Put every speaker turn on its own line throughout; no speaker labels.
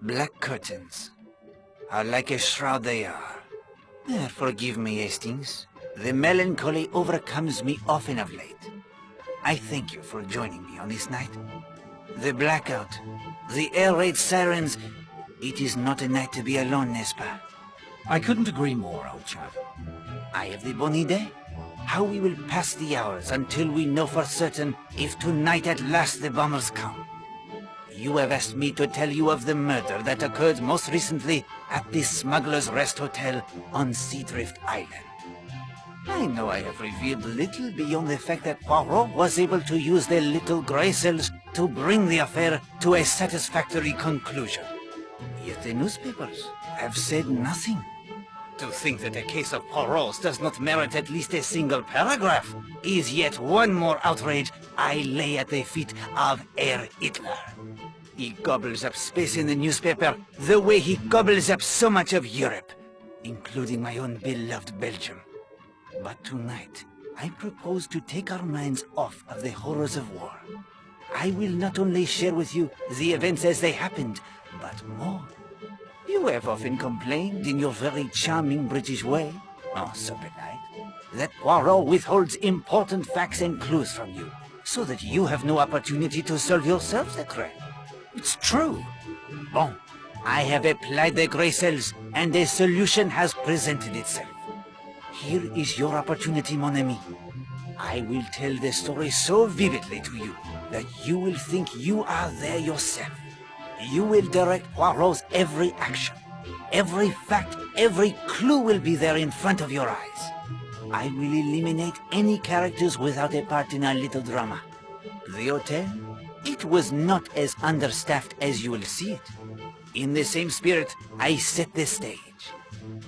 Black curtains. How like a shroud they are. Forgive me, Hastings. The melancholy overcomes me often of late. I thank you for joining me on this night. The blackout, the air raid sirens. It is not a night to be alone, n'est-ce pas?
I couldn't agree more, old chap.
I have the bonne idée. How we will pass the hours until we know for certain if tonight at last the bombers come. You have asked me to tell you of the murder that occurred most recently at the Smuggler's Rest Hotel on Seadrift Island. I know I have revealed little beyond the fact that Poirot was able to use their little grey cells to bring the affair to a satisfactory conclusion. Yet the newspapers have said nothing. To think that a case of Poirot's does not merit at least a single paragraph is yet one more outrage I lay at the feet of Herr Hitler. He gobbles up space in the newspaper the way he gobbles up so much of Europe, including my own beloved Belgium. But tonight, I propose to take our minds off of the horrors of war. I will not only share with you the events as they happened, but more. You have often complained in your very charming British way, oh so polite, that Poirot withholds important facts and clues from you, so that you have no opportunity to solve yourself the crime. It's true. Bon, I have applied the grey cells, and a solution has presented itself. Here is your opportunity, mon ami. I will tell the story so vividly to you that you will think you are there yourself. You will direct Poirot's every action. Every fact, every clue will be there in front of your eyes. I will eliminate any characters without a part in our little drama. The hotel? It was not as understaffed as you will see it. In the same spirit, I set the stage.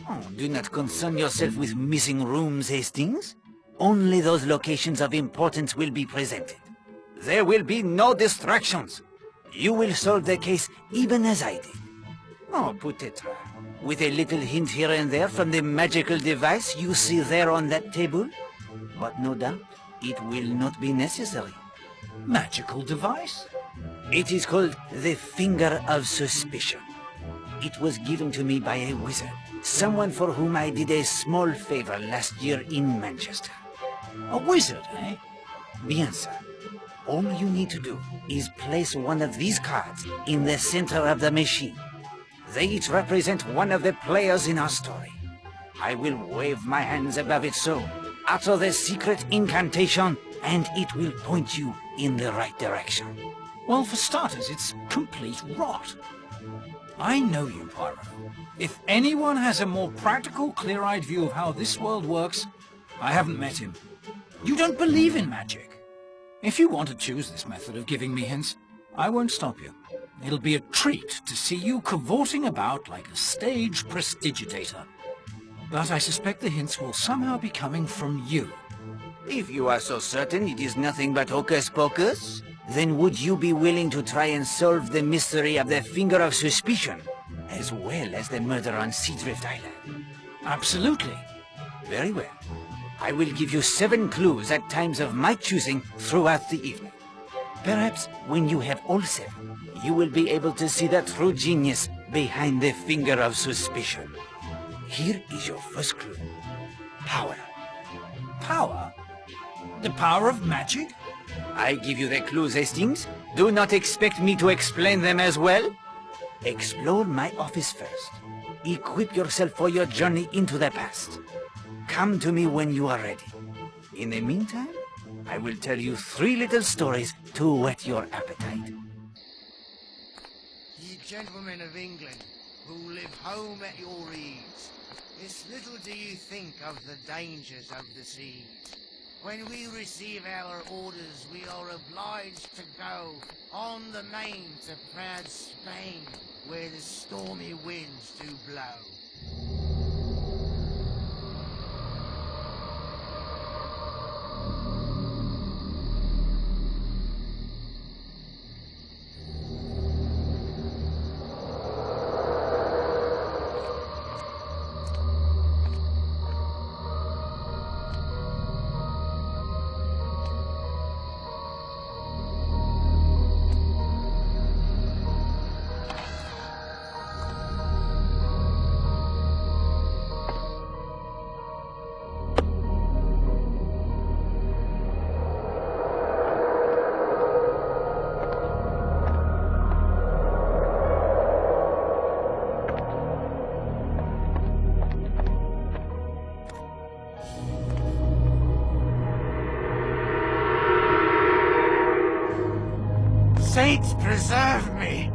Oh, do not concern yourself with missing rooms, Hastings. Only those locations of importance will be presented. There will be no distractions. You will solve the case even as I did. Oh, peut-être. With a little hint here and there from the magical device you see there on that table. But no doubt, it will not be necessary.
Magical device?
It is called the Finger of Suspicion. It was given to me by a wizard, someone for whom I did a small favor last year in Manchester.
A wizard, eh?
Bien, sir. All you need to do is place one of these cards in the center of the machine. They each represent one of the players in our story. I will wave my hands above it so, utter the secret incantation, and it will point you in the right direction.
Well, for starters, it's complete rot. I know you, Poirot. If anyone has a more practical, clear-eyed view of how this world works, I haven't met him. You don't believe in magic. If you want to choose this method of giving me hints, I won't stop you. It'll be a treat to see you cavorting about like a stage prestidigitator. But I suspect the hints will somehow be coming from you.
If you are so certain it is nothing but hocus pocus, then would you be willing to try and solve the mystery of the Finger of Suspicion, as well as the murder on Seadrift Island?
Absolutely.
Very well. I will give you 7 clues at times of my choosing throughout the evening. Perhaps when you have all 7, you will be able to see the true genius behind the Finger of Suspicion. Here is your first clue. Power.
Power? The power of magic?
I give you the clues, Hastings. Do not expect me to explain them as well. Explore my office first. Equip yourself for your journey into the past. Come to me when you are ready. In the meantime, I will tell you 3 little stories to whet your appetite.
Ye gentlemen of England, who live home at your ease, it's little do you think of the dangers of the seas. When we receive our orders, we are obliged to go on the main to proud Spain, where the stormy winds do blow. saints preserve me!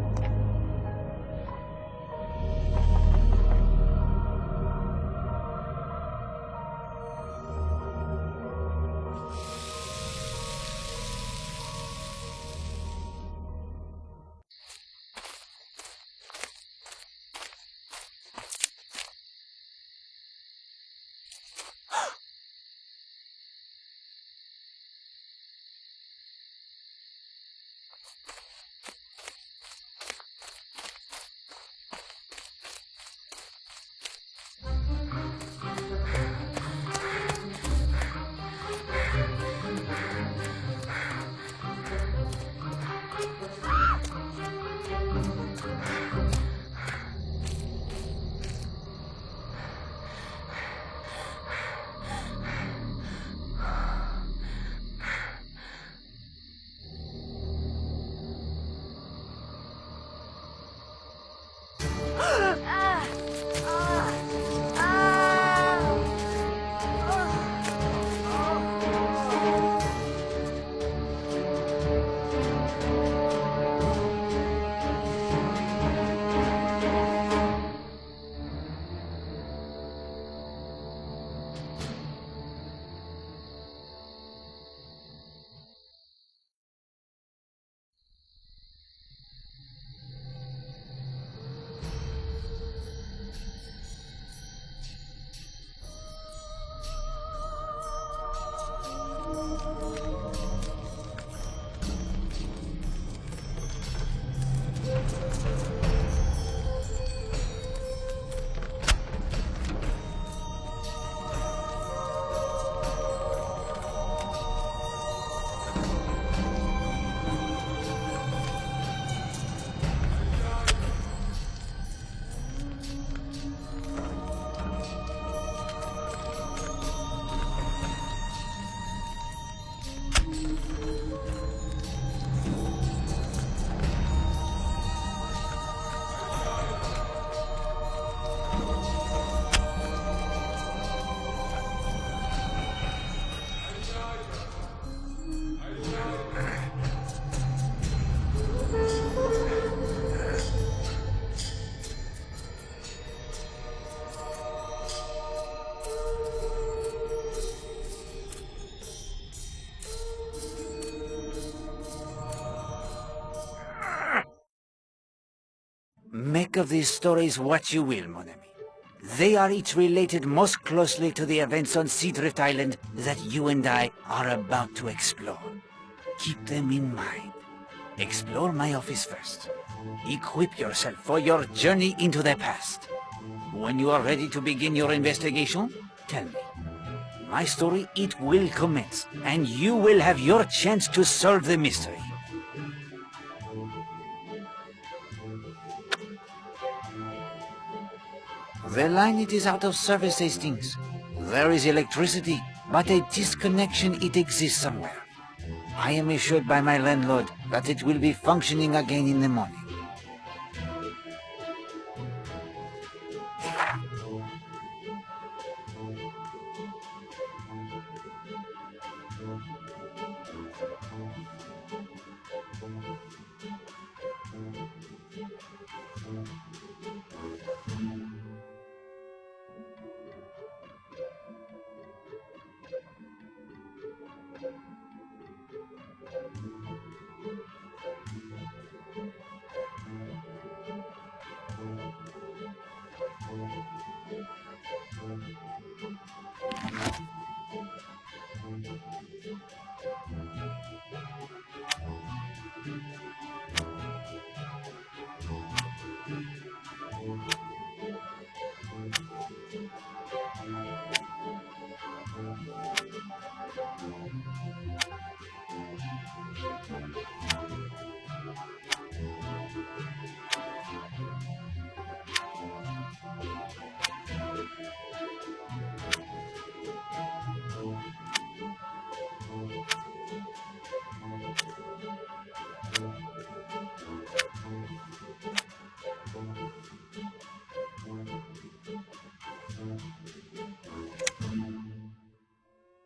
Make of these stories what you will, mon ami. They are each related most closely to the events on Seadrift Island that you and I are about to explore. Keep them in mind. Explore my office first. Equip yourself for your journey into the past. When you are ready to begin your investigation, tell me. My story, it will commence, and you will have your chance to solve the mystery. The line, it is out of service, Hastings. There is electricity, but a disconnection, it exists somewhere. I am assured by my landlord that it will be functioning again in the morning.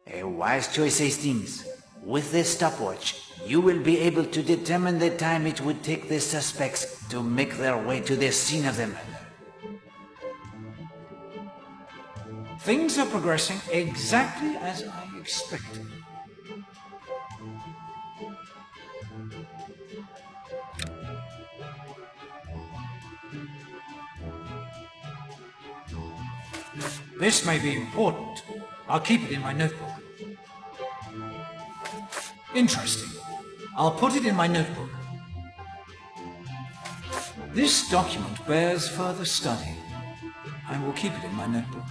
A wise choice, Hastings. With this stopwatch, you will be able to determine the time it would take the suspects to make their way to the scene of the murder.
Things are progressing exactly as I expected. This may be important. I'll keep it in my notebook. Interesting. I'll put it in my notebook. This document bears further study. I will keep it in my notebook.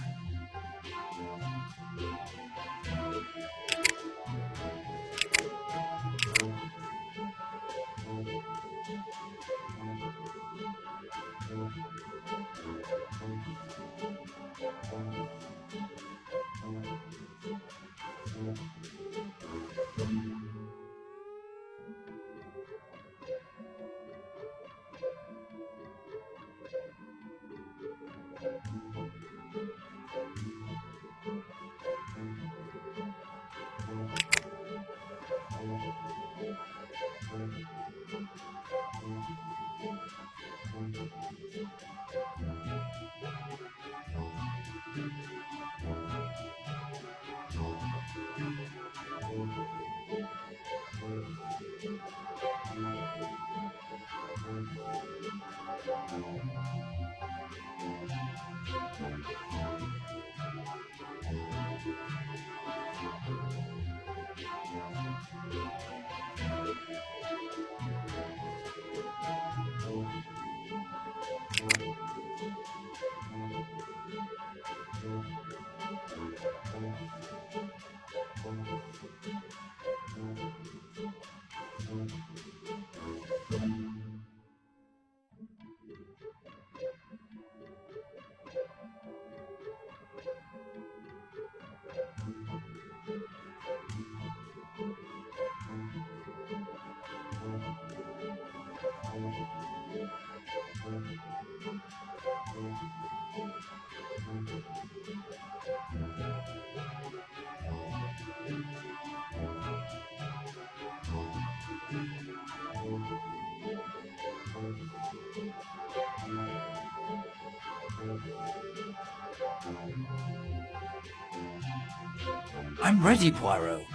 I'm ready, Poirot.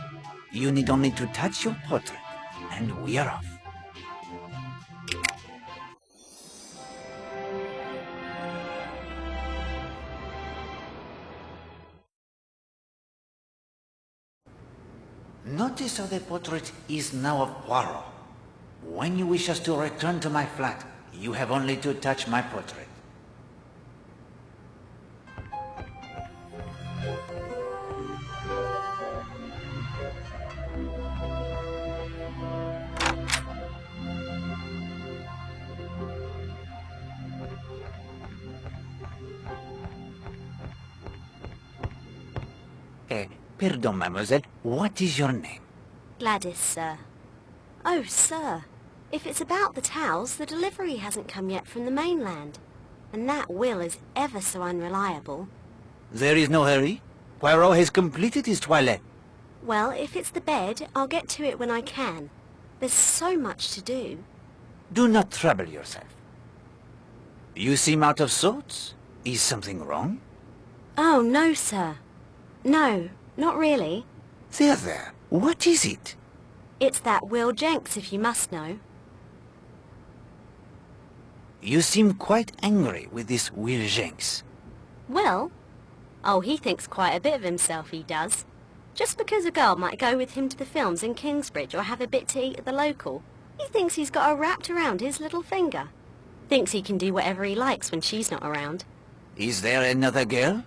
You need only to touch your portrait, and we are off. Notice how the portrait is now of Poirot. When you wish us to return to my flat, you have only to touch my portrait. Pardon, mademoiselle, what is your name?
Gladys, sir. Oh, sir. If it's about the towels, the delivery hasn't come yet from the mainland. And that Will is ever so unreliable.
There is no hurry. Poirot has completed his toilette.
Well, if it's the bed, I'll get to it when I can. There's so much to do.
Do not trouble yourself. You seem out of sorts. Is something wrong?
Oh, no, sir. No, not really.
There. What is it?
It's that Will Jenks, if you must know.
You seem quite angry with this Will Jenks.
Well? Oh, he thinks quite a bit of himself, he does. Just because a girl might go with him to the films in Kingsbridge or have a bit to eat at the local, he thinks he's got her wrapped around his little finger. Thinks he can do whatever he likes when she's not around.
Is there another girl?